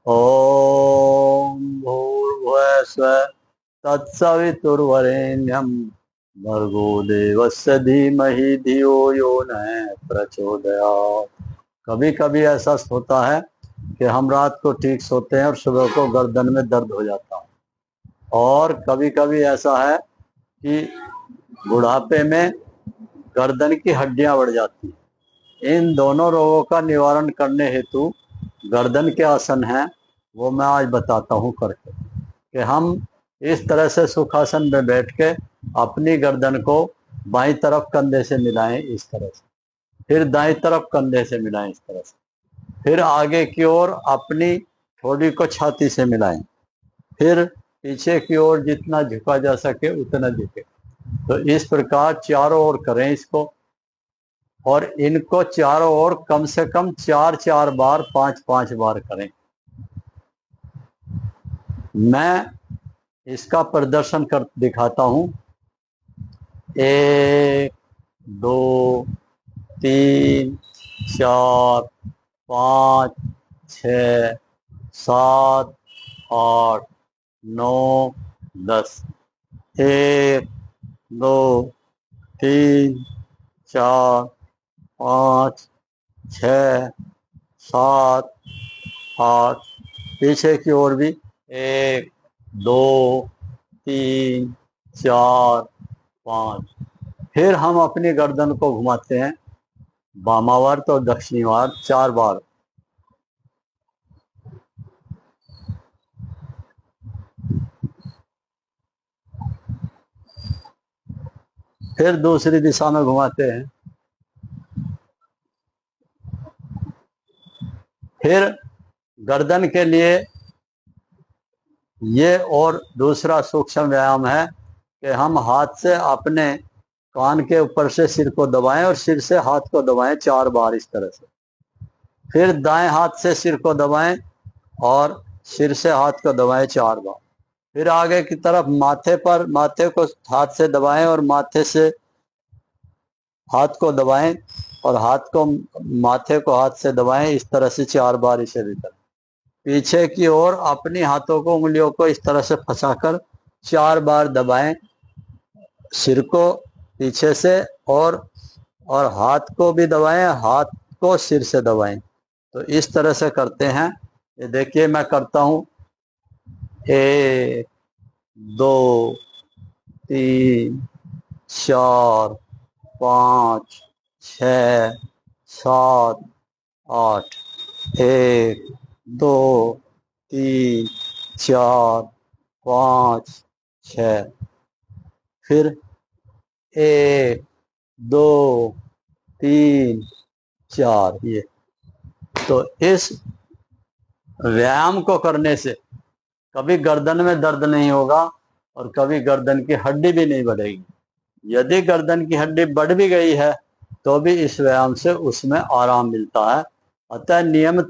ओम भूर्भुवः स्वः तत्सवितुर्वरेण्यं भर्गो देवस्य धीमहि धियो यो नः प्रचोदयात्। कभी कभी ऐसा होता है कि हम रात को ठीक सोते हैं और सुबह को गर्दन में दर्द हो जाता है। और कभी कभी ऐसा है कि बुढ़ापे में गर्दन की हड्डियां बढ़ जाती हैं। इन दोनों रोगों का निवारण करने हेतु गर्दन के आसन हैं, वो मैं आज बताता हूँ करके कि हम इस तरह से सुखासन में बैठ के अपनी गर्दन को बाईं तरफ कंधे से मिलाएं, इस तरह से, फिर दाईं तरफ कंधे से मिलाएं, इस तरह से, फिर आगे की ओर अपनी ठोड़ी को छाती से मिलाएं, फिर पीछे की ओर जितना झुका जा सके उतना झुके। तो इस प्रकार चारों ओर करें इसको, और इनको चारों ओर कम से कम 4-4 बार, 5-5 बार करें। मैं इसका प्रदर्शन कर दिखाता हूं। 1 2 3 4 5 6 7 8 9 10। 1 2 3 4 5 6 7 8। पीछे की ओर भी 1 2 3 4 5। फिर हम अपनी गर्दन को घुमाते हैं वामावर्त और दक्षिणावर्त 4 बार। फिर दूसरी दिशा में घुमाते हैं। फिर गर्दन के लिए ये और दूसरा सूक्ष्म व्यायाम है कि हम हाथ से अपने कान के ऊपर से सिर को दबाएं और सिर से हाथ को दबाएं 4 बार, इस तरह से। फिर दाएं हाथ से सिर को दबाएं और सिर से हाथ को दबाएं 4 बार। फिर आगे की तरफ माथे को हाथ से दबाएं और माथे से हाथ को दबाएं और माथे को हाथ से दबाएं, इस तरह से 4 बार इसे भी करें। पीछे की ओर अपनी हाथों को, उंगलियों को इस तरह से फंसाकर 4 बार दबाएं सिर को पीछे से, और हाथ को भी दबाएं, हाथ को सिर से दबाएं। तो इस तरह से करते हैं। ये देखिए मैं करता हूं। 1 2 3 4 5 6 7 8। 1 2 3 4 5 6। फिर 1 2 3 4। ये तो इस व्यायाम को करने से कभी गर्दन में दर्द नहीं होगा और कभी गर्दन की हड्डी भी नहीं बढ़ेगी। यदि गर्दन की हड्डी बढ़ भी गई है तो भी इस व्यायाम से उसमें आराम मिलता है। अतः नियमित